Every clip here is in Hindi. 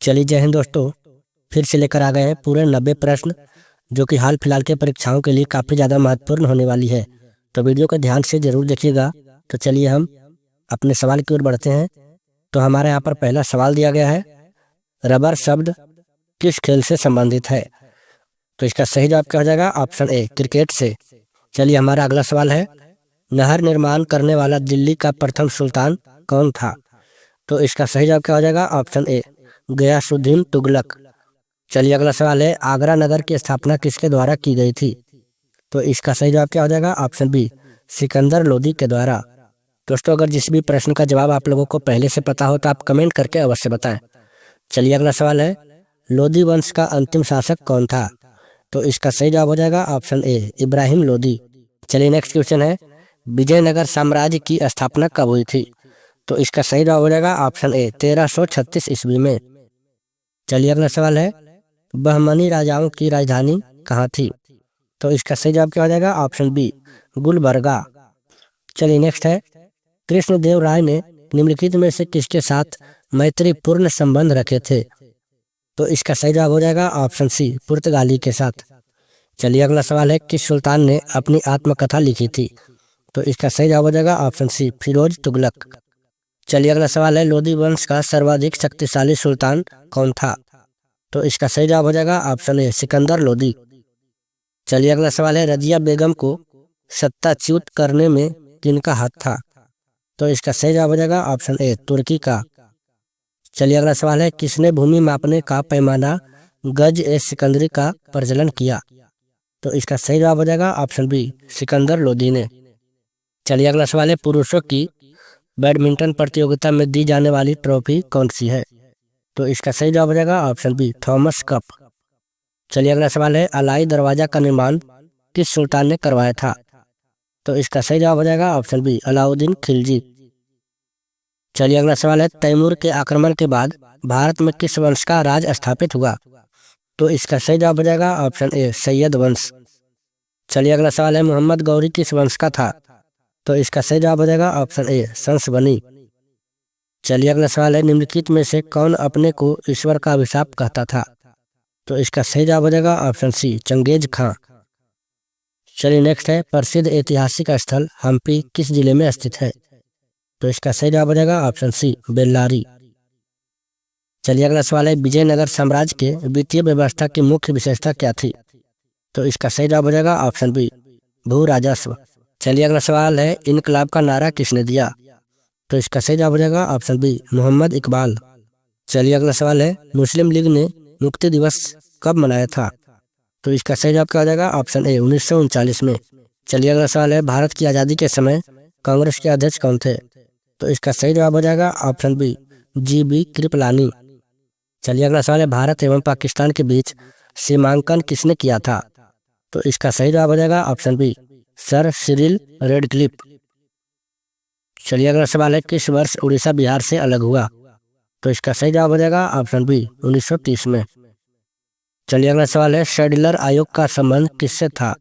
चलिए जय हिंद दोस्तों, फिर से लेकर आ गए हैं पूरे 90 प्रश्न जो कि हाल फिलहाल के परीक्षाओं के लिए काफ़ी ज़्यादा महत्वपूर्ण होने वाली है। तो वीडियो को ध्यान से जरूर देखिएगा। तो चलिए हम अपने सवाल की ओर बढ़ते हैं। तो हमारे यहाँ पर पहला सवाल दिया गया है, रबर शब्द किस खेल से संबंधित है? तो इसका सही जवाब क्या हो जाएगा? ऑप्शन ए, क्रिकेट से। चलिए हमारा अगला सवाल है, नहर निर्माण करने वाला दिल्ली का प्रथम सुल्तान कौन था? तो इसका सही जवाब क्या हो जाएगा? Option A, Ghiyasuddin Tughlaq. चलिए अगला सवाल है, आगरा नगर की स्थापना किसके द्वारा की गई थी? तो इसका सही जवाब क्या हो जाएगा? ऑप्शन बी, सिकंदर लोदी के द्वारा। दोस्तों अगर जिस भी प्रश्न का जवाब आप लोगों को पहले से पता हो तो आप कमेंट करके अवश्य बताएं। चलिए अगला सवाल है, लोदी वंश का अंतिम शासक कौन था? तो इसका सही जवाब हो जाएगा ऑप्शन ए, इब्राहिम लोदी। चलिए नेक्स्ट क्वेश्चन है, विजयनगर साम्राज्य की स्थापना कब हुई थी? तो इसका सही जवाब हो जाएगा ऑप्शन ए, 1336 ईस्वी में। चलिए अगला सवाल है, बहमनी राजाओं की राजधानी कहाँ थी? तो इसका सही जवाब क्या हो जाएगा? Option B, Gulbarga. चलिए नेक्स्ट है, कृष्णदेव राय ने निम्नलिखित में से किसके साथ मैत्रीपूर्ण संबंध रखे थे? तो इसका सही जवाब हो जाएगा ऑप्शन सी, पुर्तगाली के साथ। चलिए अगला सवाल है, किस सुल्तान ने अपनी आत्मकथा लिखी थी? तो इसका सही जवाब हो जाएगा ऑप्शन सी, फिरोज तुगलक। चलिए अगला सवाल है, लोदी वंश का सर्वाधिक शक्तिशाली सुल्तान कौन था? तो इसका सही जवाब हो जाएगा ऑप्शन ए, सिकंदर लोदी। चलिए अगला सवाल है, रजिया बेगम को सत्ताच्युत करने में किनका हाथ था? तो इसका सही जवाब हो जाएगा ऑप्शन ए, तुर्की का। चलिए अगला सवाल है, किसने भूमि मापने का पैमाना गज ए सिकंदरी का प्रचलन किया? तो इसका सही जवाब हो जाएगा ऑप्शन बी, सिकंदर लोदी ने। चलिए अगला सवाल है, पुरुषों की बैडमिंटन प्रतियोगिता में दी जाने वाली ट्रॉफी कौन सी है? तो इसका सही जवाब हो जाएगा ऑप्शन बी, थॉमस कप। चलिए अगला सवाल है, अलाई दरवाजा का निर्माण किस सुल्तान ने करवाया था? तो इसका सही जवाब हो जाएगा ऑप्शन बी, अलाउद्दीन खिलजी। चलिए अगला सवाल है, तैमूर के आक्रमण के बाद भारत में किस वंश का राज स्थापित हुआ? तो इसका सही जवाब हो जाएगा ऑप्शन ए, सैयद वंश। चलिए अगला सवाल है, मोहम्मद गौरी किस वंश का था? तो इसका सही जवाब हो जाएगा ऑप्शन ए, संसबनी। चलिए अगला सवाल है, निम्नलिखित में से कौन अपने को ईश्वर का अभिशाप कहता था? तो इसका सही जवाब हो जाएगा ऑप्शन सी, चंगेज खां। चलिए नेक्स्ट है, प्रसिद्ध ऐतिहासिक स्थल हम्पी किस जिले में स्थित है? तो इसका सही जवाब हो जाएगा ऑप्शन सी, बेल्लारी। चलिए अगला सवाल है, विजयनगर साम्राज्य के वित्तीय व्यवस्था की मुख्य विशेषता क्या थी? तो इसका सही जवाब हो जाएगा ऑप्शन बी, भू राजस्व। चलिए अगला सवाल है, इनकलाब का नारा किसने दिया? तो इसका सही जवाब हो जाएगा ऑप्शन बी, मोहम्मद इकबाल। चलिए अगला सवाल है, मुस्लिम लीग ने मुक्ति दिवस कब मनाया था? तो इसका सही जवाब क्या हो जाएगा? ऑप्शन ए, 1939 में। चलिए अगला सवाल है, भारत की आज़ादी के समय कांग्रेस के अध्यक्ष कौन थे? तो इसका सही जवाब हो जाएगा ऑप्शन बी, जी.बी. कृपलानी। चलिए अगला सवाल है, भारत एवं पाकिस्तान के बीच सीमांकन किसने किया था? तो इसका सही जवाब हो जाएगा option B, sir Cyril Radcliffe. चलिए अगला सवाल है, किस वर्ष उड़ीसा बिहार से अलग हुआ? तो इसका सही जवाब हो जाएगा ऑप्शन बी, 1930 में। चलिए अगला सवाल है, शेड्यूलर आयोग का संबंध किससे था?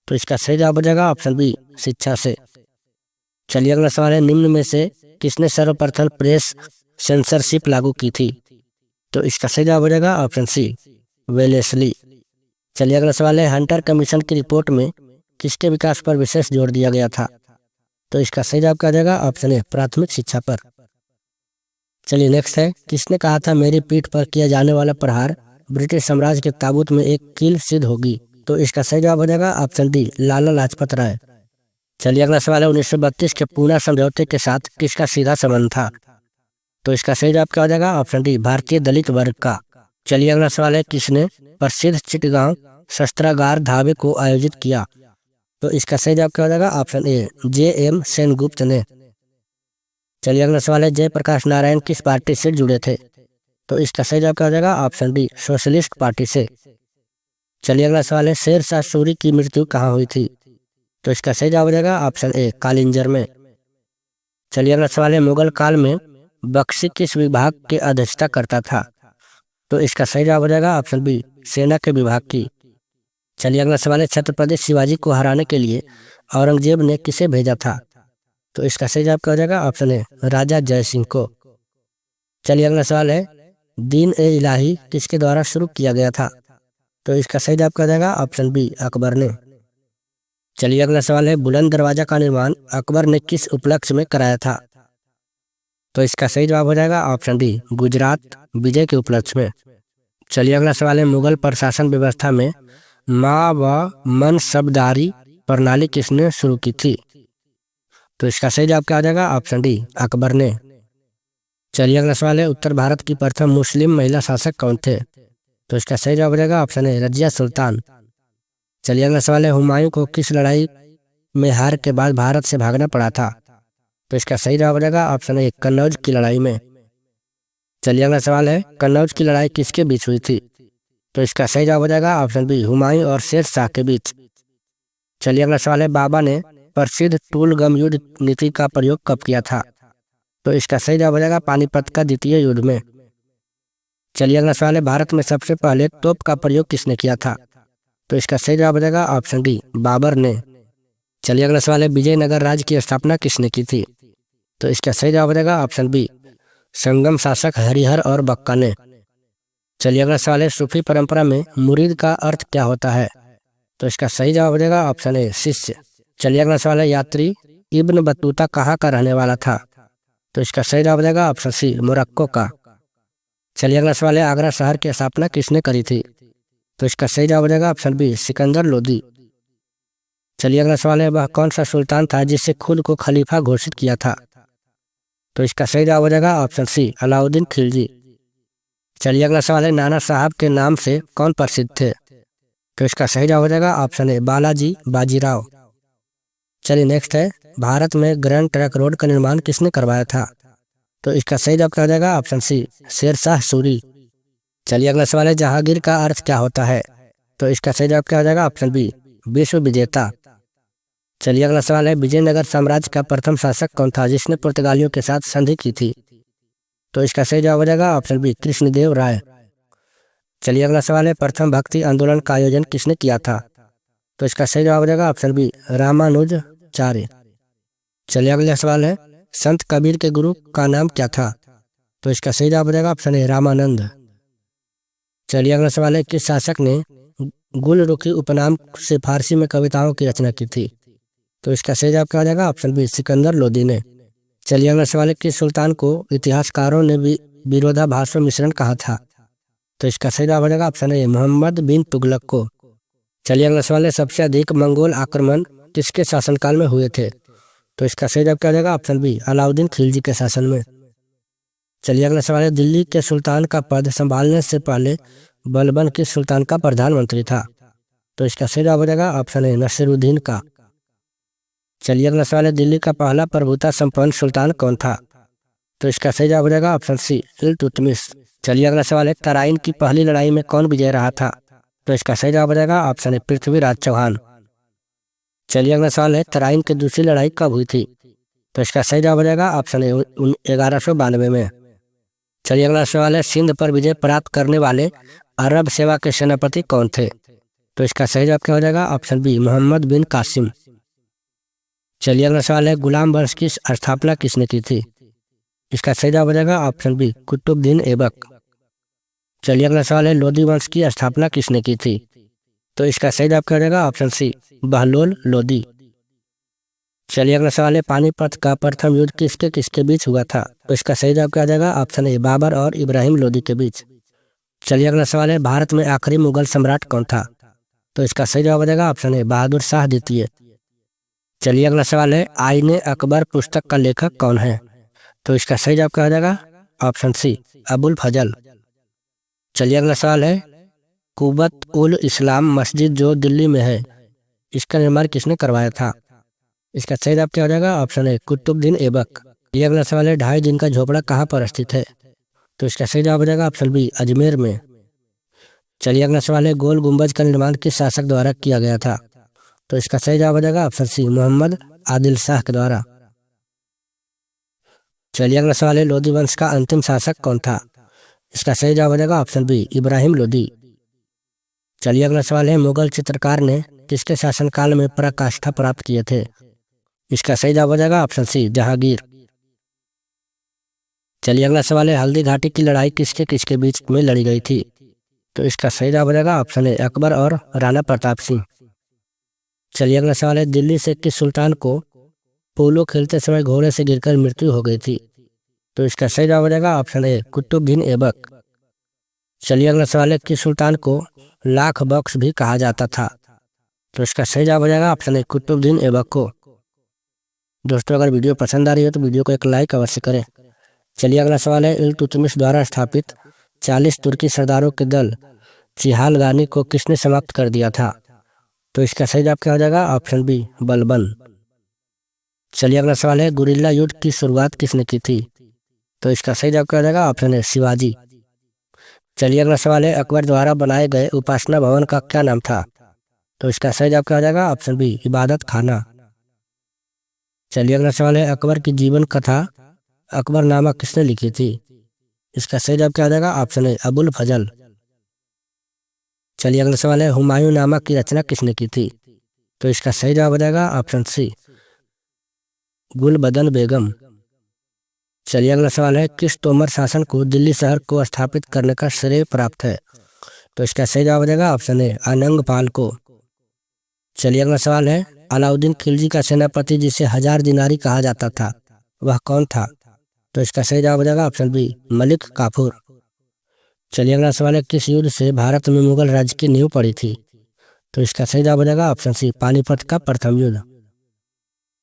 तो इसका सही जवाब हो जाएगा ऑप्शन बी, शिक्षा से। चलिए अगला सवाल है, निम्न में से किसने सर्वप्रथम प्रेस सेंसरशिप लागू की थी? तो इसका सही जवाब हो जाएगा ऑप्शन सी, वेलेस्ली। चलिए अगला सवाल है, हंटर कमीशन की रिपोर्ट में किसके विकास पर विशेष जोर दिया गया था? तो इसका सही जवाब क्या हो जाएगा? ऑप्शन ए, प्राथमिक शिक्षा पर। चलिए नेक्स्ट है, किसने कहा था मेरी पीठ पर किया जाने वाला प्रहार ब्रिटिश साम्राज्य के ताबूत में एक कील सिद्ध होगी? तो इसका सही जवाब हो जाएगा ऑप्शन डी, लाला लाजपत राय। चलिए अगला सवाल है, 1932 के पूना समझौते के साथ किसका सीधा संबंध था? तो इसका सही जवाब क्या हो जाएगा? ऑप्शन डी, भारतीय दलित वर्ग का। चलिए अगला सवाल है, किसने प्रसिद्ध चिटगांव शस्त्रागार धावे को आयोजित किया? तो इसका सही जवाब क्या हो जाएगा? ऑप्शन ए, जे.एम. सेनगुप्त ने। चलिए अगला सवाल है, जयप्रकाश नारायण किस पार्टी से जुड़े थे? तो इसका सही जवाब क्या हो जाएगा? ऑप्शन डी, सोशलिस्ट पार्टी से। चलिए अगला सवाल है, शेर शाह सूरी की मृत्यु कहाँ हुई थी? तो इसका सही जवाब हो जाएगा ऑप्शन ए, कालिंजर में। चलिए अगला सवाल है, मुगल काल में बख्शी किस विभाग के अध्यक्षता करता था? तो इसका सही जवाब हो जाएगा ऑप्शन बी, सेना के विभाग की। चलिए अगला सवाल है, छत्रपति शिवाजी को हराने के लिए औरंगजेब ने किसे भेजा था? तो इसका सही जवाब क्या हो जाएगा? ऑप्शन ए, राजा जय सिंह को। चलिए अगला सवाल है, दीन ए इलाही किसके द्वारा शुरू किया गया था? तो इसका सही जवाब क्या जाएगा? ऑप्शन बी, अकबर ने। चलिए अगला सवाल है, बुलंद दरवाजा का निर्माण अकबर ने किस उपलक्ष्य में कराया था? तो इसका सही जवाब हो जाएगा ऑप्शन डी, गुजरात विजय के उपलक्ष्य में। चलिए अगला सवाल है, मुगल प्रशासन व्यवस्था में मा व मनसबदारी प्रणाली किसने शुरू की थी? तो इसका सही जवाब क्या हो जाएगा? ऑप्शन डी, अकबर ने। चलिए अगला सवाल है, उत्तर भारत की प्रथम मुस्लिम महिला शासक कौन थे? तो इसका सही जवाब हो जाएगा ऑप्शन ए, रजिया सुल्तान। चलिए अगला सवाल है, हुमायूं को किस लड़ाई में हार के बाद भारत से भागना पड़ा था? तो इसका सही जवाब हो जाएगा ऑप्शन ए, कन्नौज की लड़ाई में। चलिए अगला सवाल है, कन्नौज की लड़ाई किसके बीच हुई थी? तो इसका सही जवाब हो जाएगा ऑप्शन बी, हुमायूं और शेर शाह के बीच। चलिए अगला सवाल है, बाबा ने प्रसिद्ध टूल गम युद्ध नीति का प्रयोग कब किया था? तो इसका सही जवाब हो जाएगा पानीपत का द्वितीय युद्ध में। चलिए अगला सवाल है, भारत में सबसे पहले तोप का प्रयोग किसने किया था? तो इसका सही जवाब हो जाएगा ऑप्शन डी, बाबर ने। चलिए अगला सवाल है, विजयनगर राज्य की स्थापना किसने की थी? तो इसका सही जवाब हो जाएगा ऑप्शन बी, संगम शासक हरिहर और बक्का ने। चलिए अगला सवाल है, सूफी परंपरा में मुरीद का अर्थ क्या होता है? तो इसका सही जवाब हो जाएगा ऑप्शन ए, शिष्य। चलिए अगला सवाल है, यात्री इब्न बतूता कहाँ का रहने वाला था? तो इसका सही जवाब हो जाएगा ऑप्शन सी, मोरक्को का। चलिए अगला सवाल है, आगरा शहर की स्थापना किसने करी थी? तो इसका सही जवाब हो जाएगा ऑप्शन बी, सिकंदर लोदी। चलिए अगला सवाल है, वह कौन सा सुल्तान था जिससे खुद को खलीफा घोषित किया था? तो इसका सही जवाब हो जाएगा ऑप्शन सी, अलाउद्दीन खिलजी। चलिए अगला सवाल है, नाना साहब के नाम से कौन प्रसिद्ध थे? तो इसका सही जवाब हो जाएगा ऑप्शन ए, बालाजी बाजीराव। चलिए नेक्स्ट है, भारत में ग्रैंड ट्रंक रोड का निर्माण किसने करवाया था? तो इसका सही जवाब क्या हो जाएगा ऑप्शन सी, शेर शाह सूरी। चलिए अगला सवाल है, जहांगीर का अर्थ क्या होता है? तो इसका सही जवाब क्या हो जाएगा ऑप्शन बी, विश्व विजेता। चलिए अगला सवाल है, विजयनगर साम्राज्य का प्रथम शासक कौन था जिसने पुर्तगालियों के साथ संधि की थी? तो इसका सही जवाब हो जाएगा ऑप्शन बी, कृष्णदेव राय। चलिए अगला सवाल है, प्रथम भक्ति आंदोलन का आयोजन किसने किया था? तो इसका सही जवाब हो जाएगा ऑप्शन बी, रामानुजाचार्य। चलिए अगला सवाल है, संत कबीर के गुरु का नाम क्या था? तो इसका सही जवाब हो जाएगा ऑप्शन ए, रामानंद। चलिए अगला सवाल है, किस शासक ने गुलरुखी उपनाम से फारसी में कविताओं की रचना की थी? तो इसका सही जवाब क्या हो जाएगा ऑप्शन बी, सिकंदर लोदी ने। चलिए अगला सवाल है, किस सुल्तान को इतिहासकारों ने विरोधाभास मिश्रण कहा था? तो इसका सही जवाब हो जाएगा ऑप्शन ए, मोहम्मद बिन तुगलक को। चलिए अगला सवाल है, सबसे अधिक मंगोल आक्रमण किसके शासनकाल में हुए थे? तो इसका सही जवाब क्या हो जाएगा ऑप्शन बी, अलाउद्दीन खिलजी के शासन में। चलिए अगला सवाल है, दिल्ली के सुल्तान का पद संभालने से पहले बलबन किस सुल्तान का प्रधानमंत्री था? तो इसका सही जवाब हो जाएगा ऑप्शन ए, नसीरुद्दीन का। चलिए अगला सवाल है, दिल्ली का पहला प्रभुता संपन्न सुल्तान कौन था? तो इसका सही जवाब हो जाएगा ऑप्शन सी, इल्तुतमिश। चलिए अगला सवाल है, तराइन की पहली लड़ाई में कौन विजय रहा था? तो इसका सही जवाब हो जाएगा ऑप्शन ए, पृथ्वीराज चौहान। चलिए अगला सवाल है, तराइन की दूसरी लड़ाई कब हुई थी? तो इसका सही जवाब हो जाएगा ऑप्शन ए, 1192 में। चलिए अगला सवाल है, सिंध पर विजय प्राप्त करने वाले अरब सेवा के सेनापति कौन थे? तो इसका सही जवाब क्या हो जाएगा ऑप्शन बी, मोहम्मद बिन कासिम। चलिए अगला सवाल है, गुलाम वंश की स्थापना किसने की थी? इसका सही जवाब हो जाएगा ऑप्शन बी, कुतुबुद्दीन ऐबक। चलिए अगला सवाल है, लोदी वंश की स्थापना किसने की थी? तो इसका सही जवाब क्या हो जाएगा ऑप्शन सी, बहलोल लोदी। चलिए अगला सवाल है, पानीपत का प्रथम युद्ध किसके किसके बीच हुआ था? तो इसका सही जवाब क्या हो जाएगा ऑप्शन ए, बाबर और इब्राहिम लोदी के बीच। चलिए अगला सवाल है, भारत में आखिरी मुगल सम्राट कौन था? तो इसका सही जवाब हो जाएगा ऑप्शन ए, बहादुर शाह द्वितीय। चलिए अगला सवाल है, आईने अकबर पुस्तक का लेखक कौन है? तो इसका सही जवाब क्या हो जाएगा ऑप्शन सी, अबुल फजल। चलिए अगला सवाल है, कुबत उल इस्लाम मस्जिद जो दिल्ली में है, इसका निर्माण किसने करवाया था? इसका सही जवाब क्या हो जाएगा ऑप्शन ए, कुतुबुद्दीन ऐबक। ये अगला सवाल है, 2.5 दिन का झोपड़ा कहाँ पर स्थित है? तो इसका सही जवाब हो जाएगा ऑप्शन बी, अजमेर में। चलिए अगला सवाल है, गोल गुंबज का निर्माण किस शासक द्वारा किया गया था? तो इसका सही जवाब हो जाएगा ऑप्शन सी, मोहम्मद आदिल शाह के द्वारा। चलिए अगला सवाल है, लोदी वंश का अंतिम शासक कौन था? इसका सही जवाब हो जाएगा ऑप्शन बी, इब्राहिम लोदी। चलिए अगला सवाल है, मुगल चित्रकार ने किसके शासनकाल में पराकाष्ठा प्राप्त किए थे? इसका सही जवाब हो जाएगा ऑप्शन सी, जहांगीर। चलिए अगला सवाल है, हल्दी घाटी की लड़ाई किसके किसके बीच में लड़ी गई थी? तो इसका सही जवाब हो जाएगा ऑप्शन ए अकबर और राणा प्रताप सिंह। चलिए अगला सवाल है, दिल्ली से किस सुल्तान को पोलो खेलते समय घोड़े से गिरकर मृत्यु हो गई थी? तो इसका सही जवाब हो जाएगा ऑप्शन ए कुतुबुद्दीन ऐबक। चलिए अगला सवाल है, किस सुल्तान को लाख बख्श भी कहा जाता था? तो इसका सही जवाब हो जाएगा ऑप्शन ए कुतुबुद्दीन ऐबक को। दोस्तों अगर वीडियो पसंद आ रही हो तो वीडियो को एक लाइक अवश्य करें। चलिए अगला सवाल है, इल्तुतमिश द्वारा स्थापित 40 तुर्की सरदारों के दल चिहालगानी को किसने समाप्त कर दिया था? तो इसका सही जवाब क्या हो जाएगा ऑप्शन बी बलबन। चलिए अगला सवाल है, गुरिल्ला युद्ध की शुरुआत किसने की थी? तो इसका सही जवाब क्या हो जाएगा ऑप्शन है शिवाजी। चलिए अगला सवाल है, अकबर द्वारा बनाए गए उपासना भवन का क्या नाम था? तो इसका सही जवाब क्या हो जाएगा ऑप्शन बी इबादत खाना। चलिए अगला सवाल है, अकबर की जीवन कथा अकबरनामा किसने लिखी थी? इसका सही जवाब क्या हो जाएगा ऑप्शन ए अबुल फजल। चलिए अगला सवाल है, हुमायूं नामा की रचना किसने की थी? तो इसका सही जवाब हो जाएगा ऑप्शन सी गुलबदन बेगम। चलिए अगला सवाल है, किस तोमर शासन को दिल्ली शहर को स्थापित करने का श्रेय प्राप्त है? तो इसका सही जवाब हो जाएगा ऑप्शन ए अनंगपाल को। चलिए अगला सवाल है, अलाउद्दीन खिलजी का सेनापति जिसे 1000 दिनारी कहा जाता था वह कौन था? तो इसका सही जवाब हो जाएगा ऑप्शन बी मलिक काफूर। चलिए अगला सवाल है, किस युद्ध से भारत में मुगल राज्य की नींव पड़ी थी? तो इसका सही जवाब हो जाएगा ऑप्शन सी पानीपत का प्रथम युद्ध।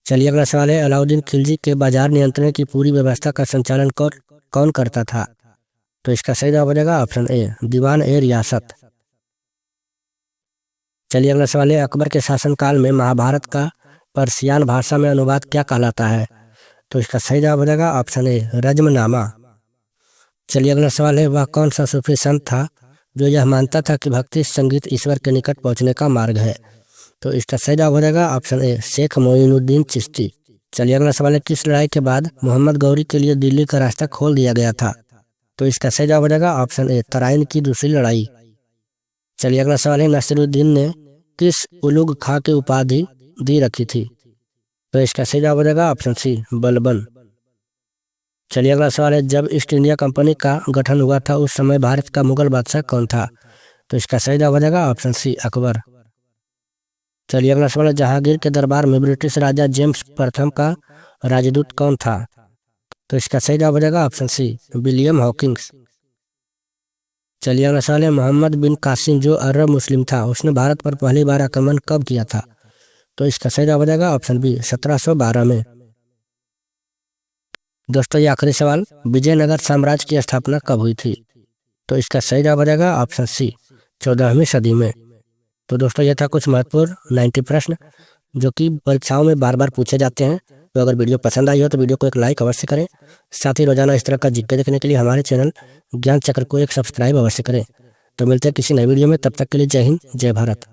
चलिए अगला सवाल है, अलाउद्दीन खिलजी के बाजार नियंत्रण की पूरी व्यवस्था का संचालन कौन करता था? तो इसका सही जवाब हो जाएगा ऑप्शन ए दीवान ए रियासत। चलिए अगला सवाल है, अकबर के शासनकाल में महाभारत का पर्सियन भाषा में अनुवाद क्या कहलाता है? तो इसका सही जवाब हो जाएगा ऑप्शन ए रज्मनामा। चलिए अगला सवाल है, वह कौन सा सूफी संत था जो यह मानता था कि भक्ति संगीत ईश्वर के निकट पहुंचने का मार्ग है? तो इसका सही जवाब हो जाएगा ऑप्शन ए शेख मोइनुद्दीन चिश्ती। चलिए अगला सवाल है, किस लड़ाई के बाद मोहम्मद गौरी के लिए दिल्ली का रास्ता खोल दिया गया था? तो इसका सही जवाब हो जाएगा ऑप्शन ए तराइन की दूसरी लड़ाई। चलिए अगला सवाल है, नसीरुद्दीन ने किस उलुग खां की उपाधि दी रखी थी? तो इसका सही जवाब हो जाएगा ऑप्शन सी बलबन। चलिए अगला सवाल है, जब ईस्ट इंडिया कंपनी का गठन हुआ था उस समय भारत का मुगल बादशाह कौन था? तो इसका सही जवाब हो जाएगा ऑप्शन सी अकबर। चलिए अगला सवाल है, जहांगीर के दरबार में ब्रिटिश राजा जेम्स प्रथम का राजदूत कौन था? तो इसका सही जवाब हो जाएगा ऑप्शन सी विलियम हॉकिंस। चलिए अगला सवाल है, मोहम्मद बिन कासिम जो अरब मुस्लिम था उसने भारत पर पहली बार आक्रमण कब किया था? तो इसका सही जवाब हो जाएगा ऑप्शन बी 1712 में। दोस्तों ये आखिरी सवाल, विजयनगर साम्राज्य की स्थापना कब हुई थी? तो इसका सही जवाब हो जाएगा ऑप्शन सी 14वीं सदी में। तो दोस्तों ये था कुछ महत्वपूर्ण 90 प्रश्न जो कि परीक्षाओं में बार बार पूछे जाते हैं। तो अगर वीडियो पसंद आई हो तो वीडियो को एक लाइक अवश्य करें। साथ ही रोजाना इस तरह का जीके देखने के लिए हमारे चैनल ज्ञान चक्र को एक सब्सक्राइब अवश्य करें। तो मिलते हैं किसी नए वीडियो में, तब तक के लिए जय हिंद जय भारत।